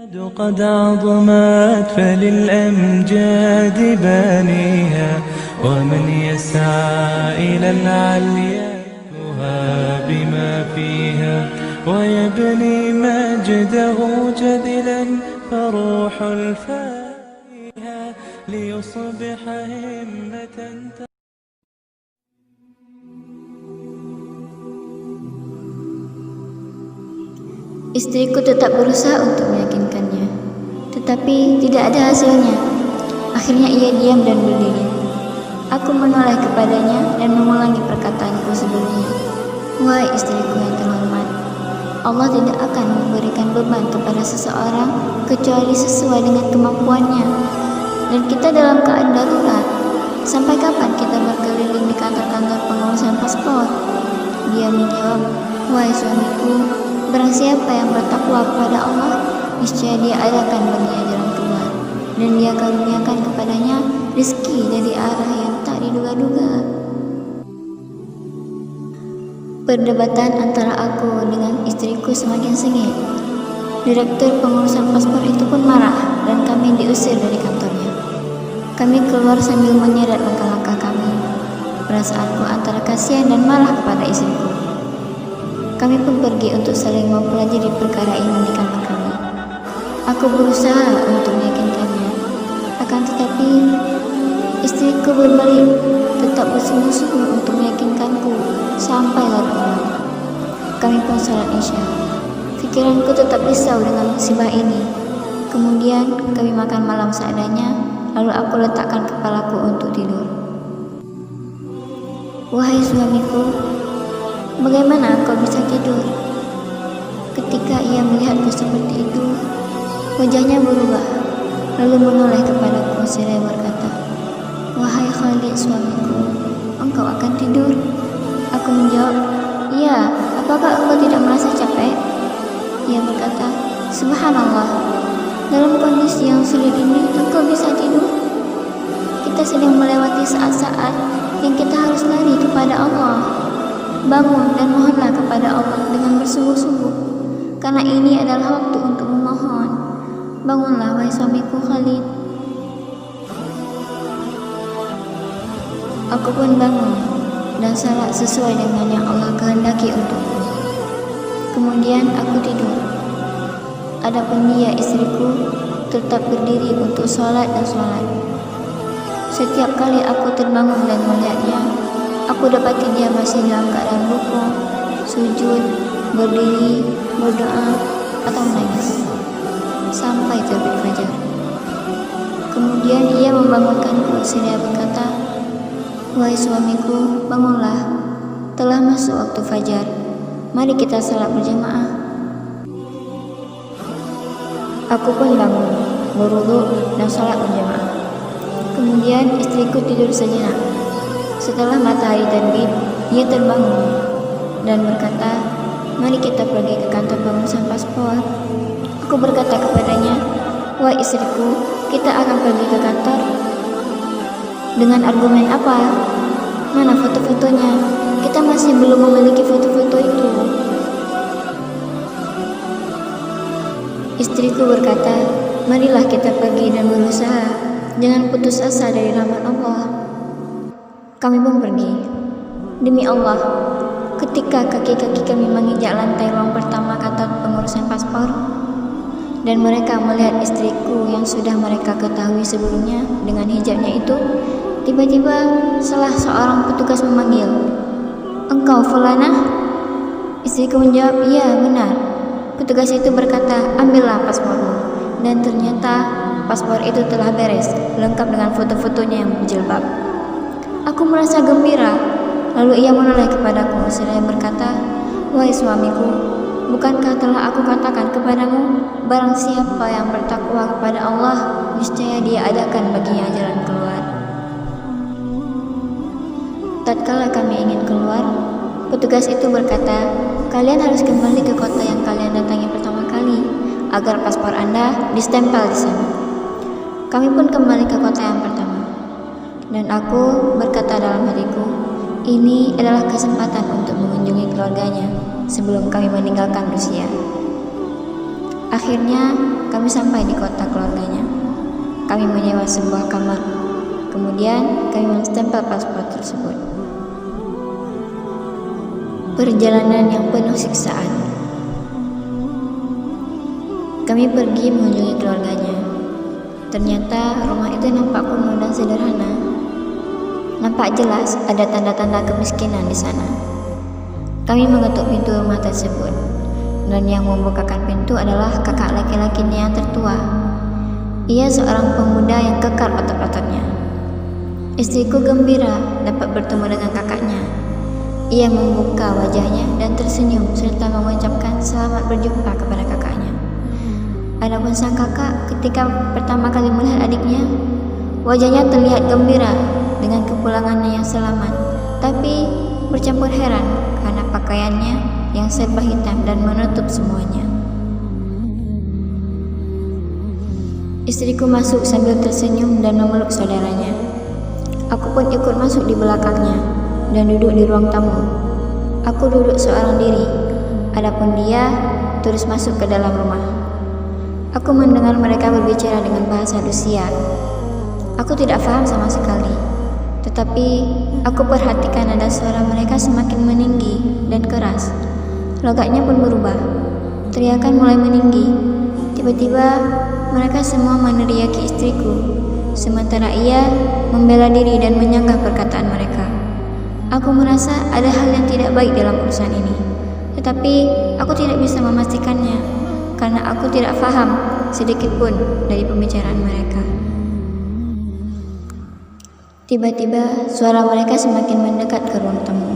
قد عظمت فللأمجاد بانيها ومن يسعى إلى العليا بما فيها ويبني مجده جدلا فروح الفاتحة ليصبح همة. Istriku tetap berusaha untuk meyakinkannya, tetapi tidak ada hasilnya. Akhirnya ia diam dan berdiri. Aku menoleh kepadanya dan mengulangi perkataanku sebelumnya. Wahai istriku yang terhormat, Allah tidak akan memberikan beban kepada seseorang kecuali sesuai dengan kemampuannya. Dan kita dalam keadaan darurat. Sampai kapan kita berkeliling di kantor-kantor pengurusan paspor? Dia menjawab, wahai suamiku, barang siapa yang bertakwa kepada Allah, niscaya dia adakan baginya jalan keluar, dan dia karuniakan kepadanya rezeki dari arah yang tak diduga-duga. Perdebatan antara aku dengan istriku semakin sengit. Direktur pengurusan paspor itu pun marah dan kami diusir dari kantornya. Kami keluar sambil menyeret langkah-langkah kami. Perasaanku antara kasihan dan marah kepada istriku. Kami pun pergi untuk saling mempelajari perkara ini di kamar kami. Aku berusaha untuk meyakinkannya, akan tetapi istriku berbalik, tetap bersungguh-sungguh untuk meyakinkanku sampai larut malam. Kami pun salat Isya. Pikiranku tetap risau dengan musibah ini. Kemudian kami makan malam seadanya, lalu aku letakkan kepalaku untuk tidur. Wahai suamiku, bagaimana engkau bisa tidur? Ketika ia melihatku seperti itu, wajahnya berubah, lalu menoleh kepadaku seraya berkata, wahai Khalid suamiku, engkau akan tidur? Aku menjawab, iya, apakah engkau tidak merasa capek? Ia berkata, subhanallah, dalam kondisi yang sulit ini engkau bisa tidur? Kita sedang melewati saat-saat yang kita harus lari kepada Allah. Bangun dan mohonlah kepada Allah dengan bersungguh-sungguh, karena ini adalah waktu untuk memohon. Bangunlah wahai suamiku Khalid. Aku pun bangun dan salat sesuai dengan yang Allah kehendaki untukku. Kemudian aku tidur. Adapun dia, istriku, tetap berdiri untuk sholat dan sholat. Setiap kali aku terbangun dan melihatnya, aku dapati dia masih dalam keadaan rukuk, sujud, berdiri, berdoa, atau menangis sampai terbit fajar. Kemudian ia membangunkanku seraya berkata, wahai suamiku, bangunlah, telah masuk waktu fajar, mari kita salat berjamaah. Aku pun bangun, berwudu dan salat berjamaah. Kemudian istriku tidur sejenak. Setelah matahari terbit, dia terbangun dan berkata, mari kita pergi ke kantor pengurusan paspor. Aku berkata kepadanya, wahai istriku, kita akan pergi ke kantor. Dengan argumen apa? Mana foto-fotonya? Kita masih belum memiliki foto-foto itu. Istriku berkata, marilah kita pergi dan berusaha. Jangan putus asa dari rahmat Allah. Kami pun pergi. Demi Allah, ketika kaki-kaki kami menginjak lantai ruang pertama kantor pengurusan paspor, dan mereka melihat istriku yang sudah mereka ketahui sebelumnya dengan hijabnya itu, tiba-tiba salah seorang petugas memanggil, engkau Fulanah? Istriku menjawab, iya benar. Petugas itu berkata, ambillah paspormu. Dan ternyata paspor itu telah beres, lengkap dengan foto-fotonya yang berjilbab. Aku merasa gembira. Lalu ia menoleh kepadaku seraya berkata, wahai suamiku, bukankah telah aku katakan kepadamu, barang siapa yang bertakwa kepada Allah, niscaya dia adakan baginya jalan keluar. Tatkala kami ingin keluar, petugas itu berkata, kalian harus kembali ke kota yang kalian datangi pertama kali, agar paspor Anda distempel di sana. Kami pun kembali ke kota yang pertama, dan aku berkata dalam hatiku, ini adalah kesempatan untuk mengunjungi keluarganya sebelum kami meninggalkan Rusia. Akhirnya kami sampai kami menyewa sebuah kamar. Kemudian kami menstempel paspor tersebut. Perjalanan yang penuh siksaan. Kami pergi mengunjungi keluarganya. Ternyata rumah itu nampak kuno dan sederhana. Nampak jelas ada tanda-tanda kemiskinan di sana. Kami mengetuk pintu rumah tersebut, dan yang membukakan pintu adalah kakak laki-lakinya yang tertua. Ia seorang pemuda yang kekar otot-ototnya. Istriku gembira dapat bertemu dengan kakaknya. Ia membuka wajahnya dan tersenyum serta mengucapkan selamat berjumpa kepada kakaknya. Adapun sang kakak ketika pertama kali melihat adiknya, wajahnya terlihat gembira dengan kepulangannya yang selamat, tapi bercampur heran karena pakaiannya yang serba hitam dan menutup semuanya. Istriku masuk sambil tersenyum dan memeluk saudaranya. Aku pun ikut masuk di belakangnya dan duduk di ruang tamu. Aku duduk seorang diri, adapun dia terus masuk ke dalam rumah. Aku mendengar mereka berbicara dengan bahasa Rusia. Aku tidak paham sama sekali, tetapi aku perhatikan ada suara mereka semakin meninggi dan keras. Logatnya pun berubah. Teriakan mulai meninggi. Tiba-tiba mereka semua meneriaki istriku, sementara ia membela diri dan menyanggah perkataan mereka. Aku merasa ada hal yang tidak baik dalam urusan ini, tetapi aku tidak bisa memastikannya karena aku tidak paham sedikit pun dari pembicaraan mereka. Tiba-tiba suara mereka semakin mendekat ke ruang tamu,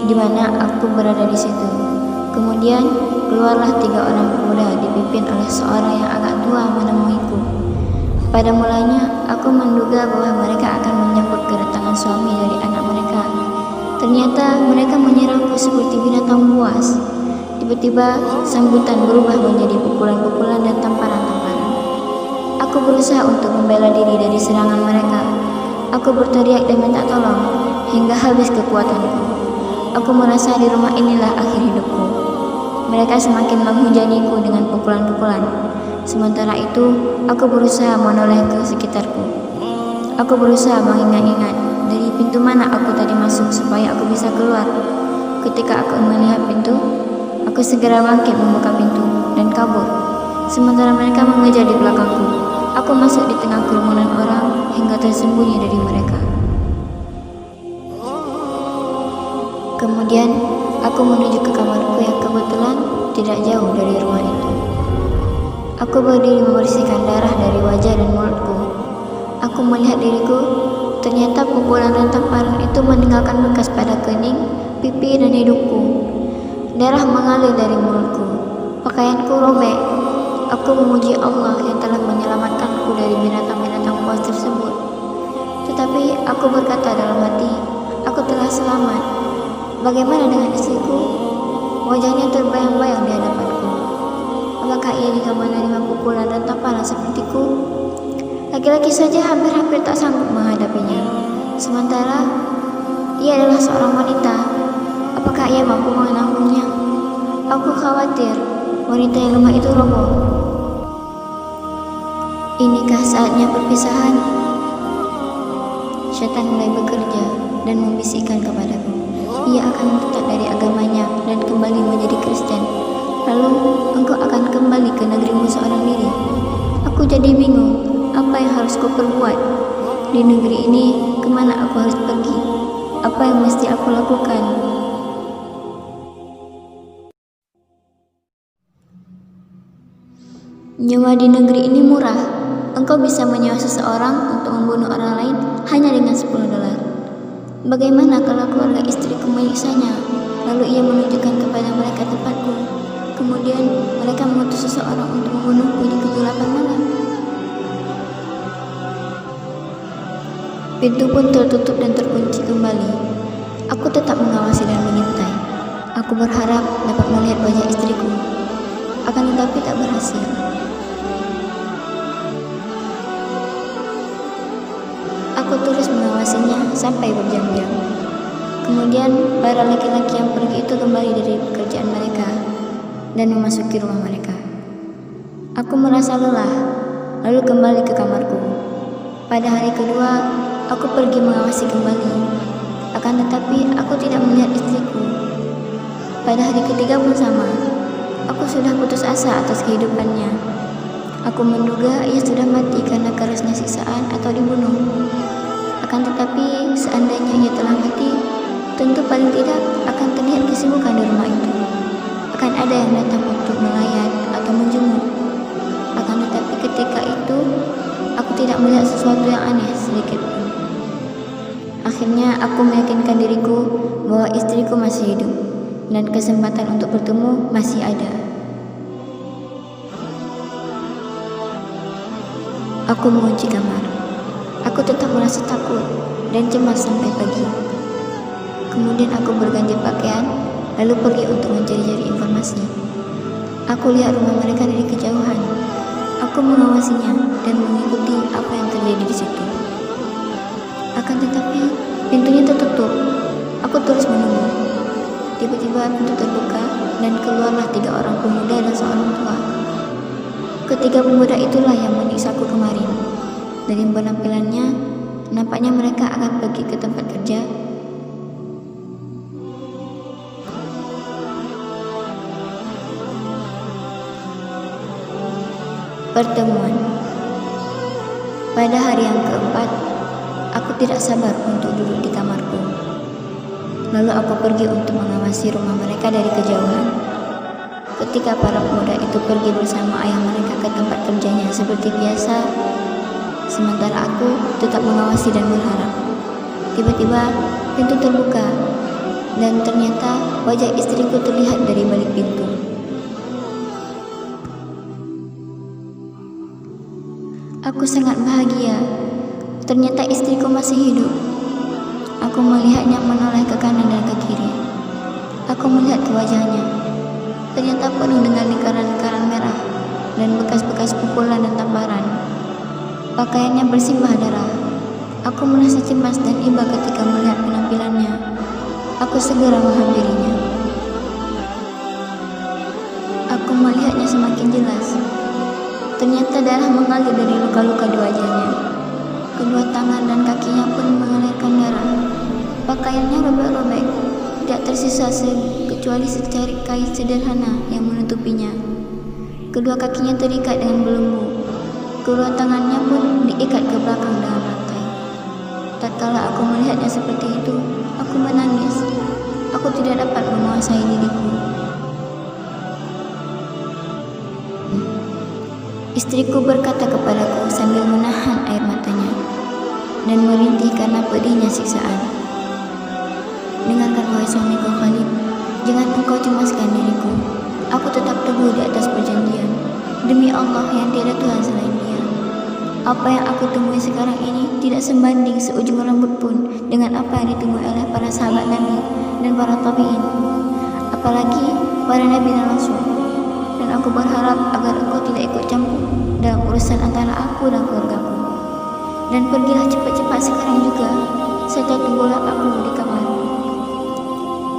di mana aku berada di situ. Kemudian keluarlah 3 orang pemuda dipimpin oleh seorang yang agak tua menemuiku. Pada mulanya aku menduga bahwa mereka akan menyambut kedatangan suami dari anak mereka. Ternyata mereka menyerangku seperti binatang buas. Tiba-tiba sambutan berubah menjadi pukulan-pukulan dan tamparan-tamparan. Aku berusaha untuk membela diri dari serangan mereka. Aku berteriak dan minta tolong hingga habis kekuatanku. Aku merasa di rumah inilah akhir hidupku. Mereka semakin menghujaniku dengan pukulan-pukulan. Sementara itu, aku berusaha menoleh ke sekitarku. Aku berusaha mengingat-ingat dari pintu mana aku tadi masuk supaya aku bisa keluar. Ketika aku melihat pintu, aku segera bangkit membuka pintu dan kabur. Sementara mereka mengejar di belakangku. Aku masuk di tengah kerumunan orang hingga tersembunyi dari mereka. Kemudian aku menuju ke kamarku yang kebetulan tidak jauh dari rumah itu. Aku berdiri membersihkan darah dari wajah dan mulutku. Aku melihat diriku, ternyata pukulan dan tamparan itu meninggalkan bekas pada kening, pipi dan hidungku. Darah mengalir dari mulutku. Pakaianku robek. Aku memuji Allah yang telah menyelamatkanku dari binatang-binatang buas tersebut. Tetapi aku berkata dalam hati, aku telah selamat. Bagaimana dengan istriku? Wajahnya terbayang-bayang di hadapanku. Apakah ia juga menerima pukulan dan tamparan sepertiku? Laki-laki saja hampir-hampir tak sanggup menghadapinya. Sementara ia adalah seorang wanita. Apakah ia mampu menanggungnya? Aku khawatir wanita yang lemah itu roboh. Inikah saatnya perpisahan? Syaitan mulai bekerja dan membisikkan kepadaku. Ia akan tetap dari agamanya dan kembali menjadi Kristen. Lalu engkau akan kembali ke negerimu seorang diri. Aku jadi bingung. Apa yang harus ku perbuat? Di negeri ini kemana aku harus pergi? Apa yang mesti aku lakukan? Nyawa di negeri ini murah. Engkau bisa menyewa seseorang untuk membunuh orang lain hanya dengan $10. Bagaimana kalau keluarga istriku menyiksanya? Lalu ia menunjukkan kepada mereka tempatku. Kemudian mereka mengutus seseorang untuk membunuhku di kegelapan malam. Pintu pun tertutup dan terkunci kembali. Aku tetap mengawasi dan mengintai. Aku berharap dapat melihat wajah istriku. Akan tetapi tak berhasil. Aku terus mengawasinya sampai berjam-jam. Kemudian para laki-laki yang pergi itu kembali dari pekerjaan mereka dan memasuki rumah mereka. Aku merasa lelah, lalu kembali ke kamarku. Pada hari kedua, aku pergi mengawasi kembali. Akan tetapi, aku tidak melihat istriku. Pada hari ketiga pun sama. Aku sudah putus asa atas kehidupannya. Aku menduga ia sudah mati karena kerasnya siksaan atau dibunuh. Akan tetapi, seandainya ia telah mati, tentu paling tidak akan terlihat kesibukan di rumah itu. Akan ada yang datang untuk melayat atau menjenguk. Akan tetapi ketika itu, aku tidak melihat sesuatu yang aneh sedikit pun. Akhirnya aku meyakinkan diriku bahwa istriku masih hidup dan kesempatan untuk bertemu masih ada. Aku mengunci kamar. Aku tetap merasa takut dan cemas sampai pagi. Kemudian aku berganti pakaian, lalu pergi untuk mencari-cari informasi. Aku lihat rumah mereka dari kejauhan. Aku mengawasinya dan mengikuti apa yang terjadi di situ. Akan tetapi, pintunya tertutup. Aku terus menunggu. Tiba-tiba pintu terbuka dan keluarlah 3 orang pemuda dan seorang tua. Ketiga pemuda itulah yang menyiksaku kemarin. Dari penampilannya, nampaknya mereka akan pergi ke tempat kerja. Pertemuan. Pada hari yang keempat, aku tidak sabar untuk duduk di kamarku. Lalu aku pergi untuk mengawasi rumah mereka dari kejauhan. Ketika para pemuda itu pergi bersama ayah mereka ke tempat kerjanya seperti biasa, sementara aku tetap mengawasi dan berharap. Tiba-tiba pintu terbuka dan ternyata wajah istriku terlihat dari balik pintu. Aku sangat bahagia. Ternyata istriku masih hidup. Aku melihatnya menoleh ke kanan dan ke kiri. Aku melihat ke wajahnya. Ternyata penuh dengan lingkaran-lingkaran merah dan bekas-bekas pukulan dan tamparan. Pakaiannya bersimbah darah. Aku merasa cemas dan iba ketika melihat penampilannya. Aku segera menghampirinya. Aku melihatnya semakin jelas. Ternyata darah mengalir dari luka-luka di wajahnya. Kedua tangan dan kakinya pun mengalirkan darah. Pakaiannya robek-robek, tidak tersisa kecuali secari kain sederhana yang menutupinya. Kedua kakinya terikat dengan belenggu. Kedua tangannya pun diikat ke belakang dengan rantai. Tatkala aku melihatnya seperti itu, aku menangis. Aku tidak dapat menguasai diriku. Istriku berkata kepadaku sambil menahan air matanya dan merintih karena pedihnya siksaan. Dengarkan wahai suamiku Khalid, jangan engkau cemaskan diriku. Aku tetap teguh di atas perjanjian. Demi Allah yang tiada Tuhan selain Dia. Apa yang aku temui sekarang ini tidak sebanding seujung rambut pun dengan apa yang ditemui oleh para sahabat Nabi dan para tabi'in, apalagi para Nabi dan Rasul. Dan aku berharap agar engkau tidak ikut campur dalam urusan antara aku dan keluargaku. Dan pergilah cepat-cepat sekarang juga, serta tunggulah aku di kamar.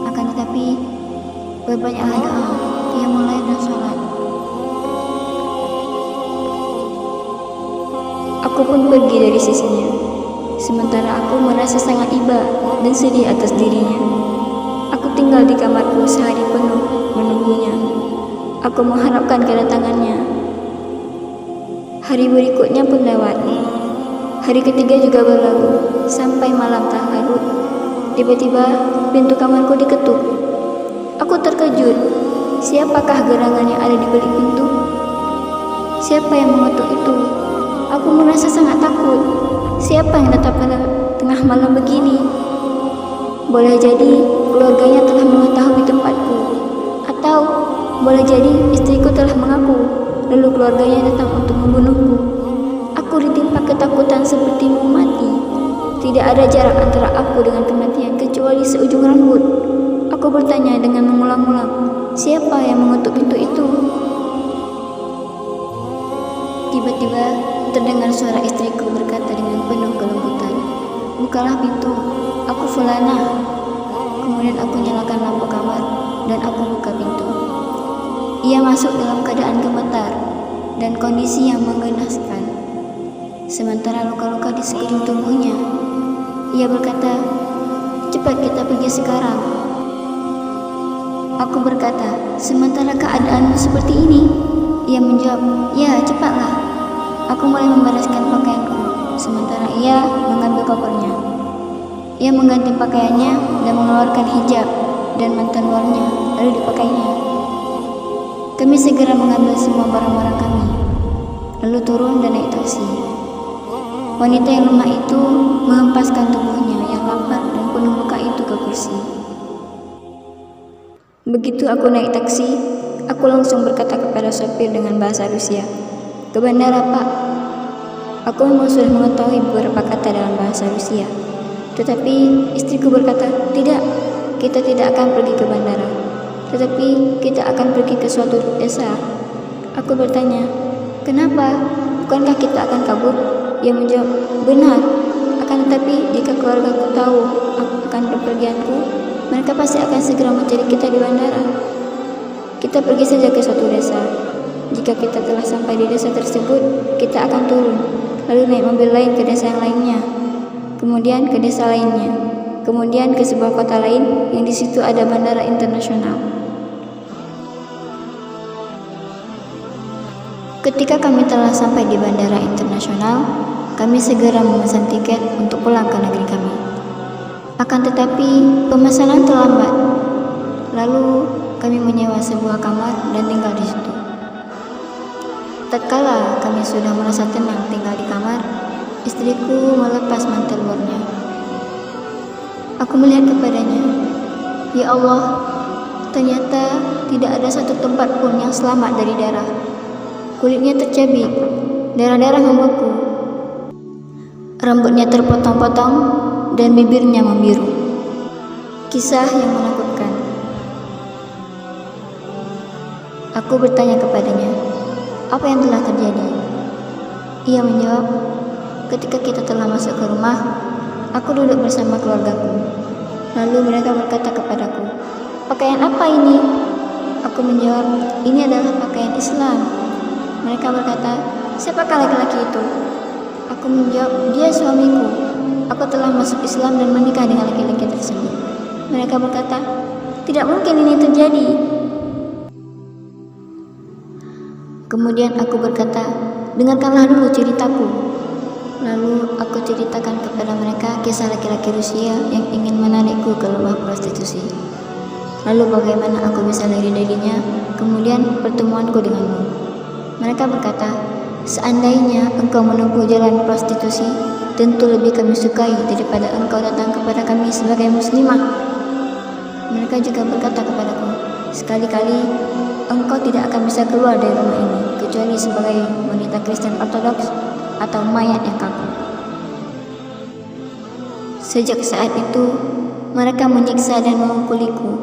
Akan tetapi, berbanyaklah doa, qiyamul lail dan sholat. Aku pun pergi dari sisinya, sementara aku merasa sangat iba dan sedih atas dirinya. Aku tinggal di kamarku sehari penuh menunggunya. Aku mengharapkan kedatangannya. Hari berikutnya pun lewat. Hari ketiga juga berlalu. Sampai malam tak larut, tiba-tiba pintu kamarku diketuk. Aku terkejut. Siapakah gerangan yang ada di balik pintu? Siapa yang mengetuk itu? Aku merasa sangat takut. Siapa yang datang pada tengah malam begini? Boleh jadi keluarganya telah mengetahui tempatku, atau boleh jadi istriku telah mengaku, lalu keluarganya datang untuk membunuhku. Aku ditimpa ketakutan seperti mau mati. Tidak ada jarak antara aku dengan kematian kecuali seujung rambut. Aku bertanya dengan mengulang-ulang, siapa yang mengetuk pintu itu? Tiba-tiba terdengar suara istriku berkata dengan penuh kelembutan, "Bukalah pintu, aku Fulana." Kemudian aku nyalakan lampu kamar dan aku buka pintu. Ia masuk dalam keadaan gemetar dan kondisi yang menggenaskan. sementara luka-luka di sekujur tubuhnya. Ia berkata, "Cepat kita pergi sekarang." Aku berkata, "Sementara keadaanmu seperti ini?" Ia menjawab, "Ya, cepatlah." Aku mulai membereskan pakaianku, sementara ia mengambil kopernya. Ia mengganti pakaiannya dan mengeluarkan hijab dan mantan luarnya, lalu dipakainya. Kami segera mengambil semua barang-barang kami, lalu turun dan naik taksi. Wanita yang lemah itu menghempaskan tubuhnya yang lapar dan penuh luka itu ke kursi. Begitu aku naik taksi, aku langsung berkata kepada sopir dengan bahasa Rusia, "Ke bandara, Pak." Aku memang sudah mengetahui beberapa kata dalam bahasa Rusia, tetapi istriku berkata, "Tidak, kita tidak akan pergi ke bandara, tetapi kita akan pergi ke suatu desa." Aku bertanya, "Kenapa? Bukankah kita akan kabur?" Ia menjawab, "Benar, akan tetapi jika keluargaku tahu akan bepergianku, mereka pasti akan segera mencari kita di bandara. Kita pergi saja ke suatu desa. Jika kita telah sampai di desa tersebut, kita akan turun, lalu naik mobil lain ke desa yang lainnya, kemudian ke desa lainnya, kemudian ke sebuah kota lain yang di situ ada bandara internasional." Ketika kami telah sampai di bandara internasional, kami segera memesan tiket untuk pulang ke negeri kami. Akan tetapi pemesanan terlambat. Lalu kami menyewa sebuah kamar dan tinggal di situ. Tatkala kami sudah merasa tenang tinggal di kamar, istriku melepas mantel luarnya. Aku melihat kepadanya, "Ya Allah, ternyata tidak ada satu tempat pun yang selamat dari darah. Kulitnya tercabik, darah-darah membeku, rambutnya terpotong-potong, dan bibirnya membiru." Kisah yang menakutkan. Aku bertanya kepadanya, "Apa yang telah terjadi?" Ia menjawab, "Ketika kita telah masuk ke rumah, aku duduk bersama keluargaku. Lalu mereka berkata kepadaku, 'Pakaian apa ini?' Aku menjawab, 'Ini adalah pakaian Islam.' Mereka berkata, 'Siapakah laki-laki itu?' Aku menjawab, 'Dia suamiku. Aku telah masuk Islam dan menikah dengan laki-laki tersebut.' Mereka berkata, 'Tidak mungkin ini terjadi.' Kemudian aku berkata, 'Dengarkanlah dulu ceritaku.' Lalu aku ceritakan kepada mereka kisah laki-laki Rusia yang ingin menarikku ke lubang prostitusi. Lalu bagaimana aku bisa lari darinya, kemudian pertemuanku denganmu. Mereka berkata, 'Seandainya engkau menempuh jalan prostitusi, tentu lebih kami sukai daripada engkau datang kepada kami sebagai muslimah.' Mereka juga berkata kepadaku, 'Sekali-kali engkau tidak akan bisa keluar dari rumah ini, kecuali sebagai wanita Kristen Ortodoks atau mayat yang kaku.' Sejak saat itu, mereka menyiksa dan memukuliku.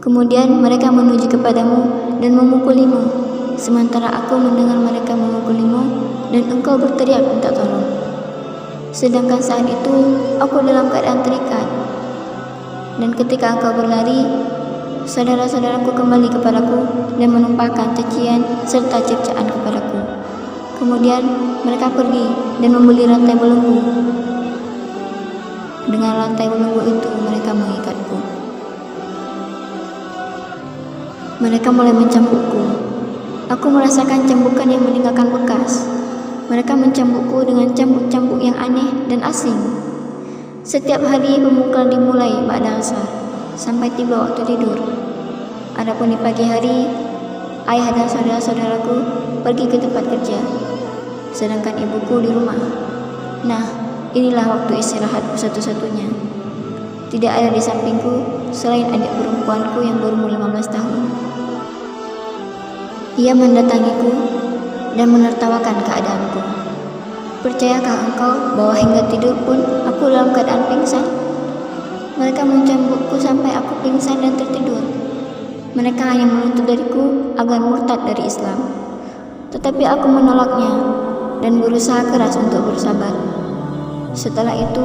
Kemudian mereka menuju kepadamu dan memukulimu, sementara aku mendengar mereka memukulimu dan engkau berteriak minta tolong. Sedangkan saat itu, aku dalam keadaan terikat. Dan ketika engkau berlari, saudara-saudaraku kembali kepadaku dan menumpahkan cacian serta cercaan kepadaku. Kemudian mereka pergi dan membeli rantai belenggu. Dengan rantai belenggu itu mereka mengikatku. Mereka mulai mencambukku. Aku merasakan cambukan yang meninggalkan bekas. Mereka mencambukku dengan cambuk-cambuk yang aneh dan asing. Setiap hari pemukulan dimulai ba'da asar sampai tiba waktu tidur. Adapun di pagi hari, ayah dan saudara-saudaraku pergi ke tempat kerja, sedangkan ibuku di rumah. Nah, inilah waktu istirahatku satu-satunya. Tidak ada di sampingku selain adik perempuanku yang berumur 15 tahun. Ia mendatangiku dan menertawakan keadaanku. "Percayakah engkau bahwa hingga tidur pun aku dalam keadaan pingsan? Mereka mencambukku sampai aku pingsan dan tertidur. Mereka hanya menuntut dariku agar murtad dari Islam. Tetapi aku menolaknya dan berusaha keras untuk bersabar. Setelah itu,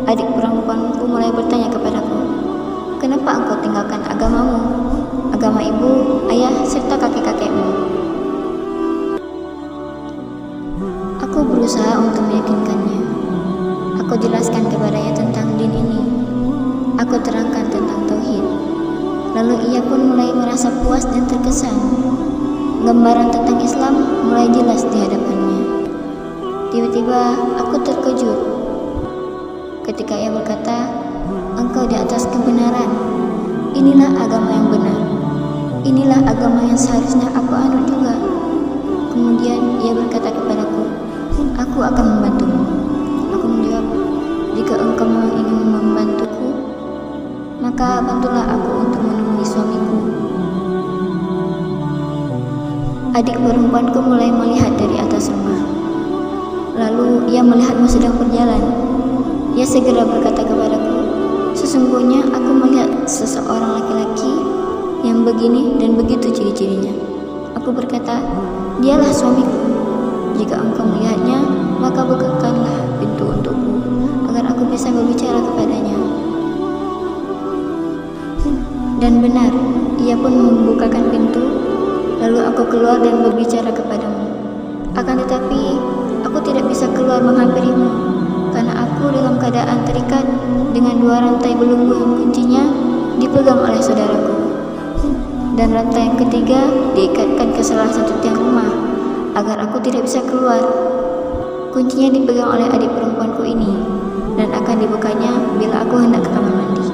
adik perempuanku mulai bertanya kepadaku, 'Kenapa engkau tinggalkan agamamu, agama ibu, ayah, serta kakek-kakekmu?' Aku berusaha berusaha untuk meyakinkannya. Aku jelaskan kepadanya tentang din ini. Aku terangkan tentang tauhid. Lalu ia pun mulai merasa puas dan terkesan. Gambaran tentang Islam mulai jelas di hadapannya. Tiba-tiba aku terkejut ketika ia berkata, "Engkau di atas kebenaran. Inilah agama yang benar. Inilah agama yang seharusnya aku anut juga." Kemudian ia berkata kepadaku, "Aku akan membantumu." Aku menjawab, "Jika engkau ingin membantuku, maka bantulah aku untuk menemui suamiku." Adik perempuanku mulai melihat dari atas rumah. Lalu ia melihatmu sedang berjalan. Ia segera berkata kepadaku, "Sesungguhnya aku melihat seseorang laki-laki yang begini dan begitu ciri-cirinya." Aku berkata, "Dialah suamiku. Jika engkau melihatnya, maka bukakanlah pintu untukku agar aku bisa berbicara kepadanya." Dan benar, ia pun membukakan pintu. Lalu aku keluar dan berbicara kepadamu. Akan tetapi, aku tidak bisa keluar menghampirimu, karena aku dalam keadaan terikat dengan 2 rantai belenggu yang kuncinya dipegang oleh saudaraku. Dan rantai yang ketiga diikatkan ke salah satu tiang rumah, agar aku tidak bisa keluar. Kuncinya dipegang oleh adik perempuanku ini, dan akan dibukanya bila aku hendak ke kamar mandi.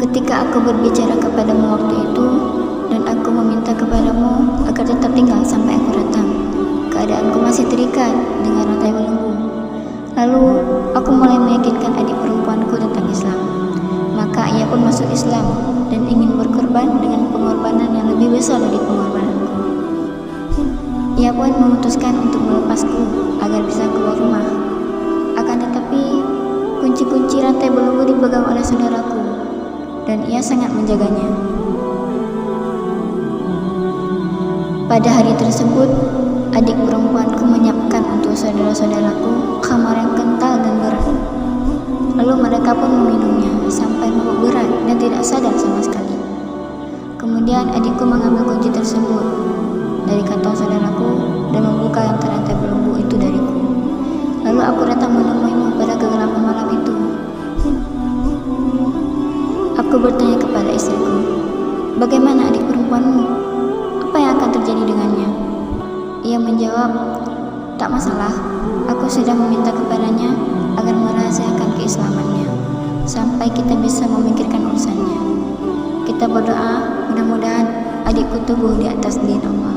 Ketika aku berbicara kepadamu waktu itu, dan aku meminta kepadamu agar tetap tinggal sampai aku datang, keadaanku masih terikat dengan rantai belenggu. Lalu aku mulai meyakinkan adik perempuanku tentang Islam. Maka ia pun masuk Islam dan ingin berkorban dengan pengorbanan yang lebih besar dari pengorbananku. Ia pun memutuskan untuk melepasku agar bisa keluar rumah. Akan tetapi, kunci-kunci rantai belenggu dipegang oleh saudaraku, dan ia sangat menjaganya. Pada hari tersebut, adik perempuanku menyiapkan untuk saudara-saudaraku kamar yang kental dan berat. Lalu mereka pun meminumnya sampai mabuk berat dan tidak sadar sama sekali. Kemudian adikku mengambil kunci tersebut dari kantong saudaraku dan membuka yang terantai belenggu itu dariku. Lalu aku datang menemuimu pada kegelapan malam itu. Aku bertanya kepada istriku, "Bagaimana adik perempuanmu? Apa yang akan terjadi dengannya?" Ia menjawab, "Tak masalah, aku sudah meminta kepadanya agar merahasiakan keislamannya sampai kita bisa memikirkan urusannya. Kita berdoa mudah-mudahan adikku tumbuh di atas din Allah."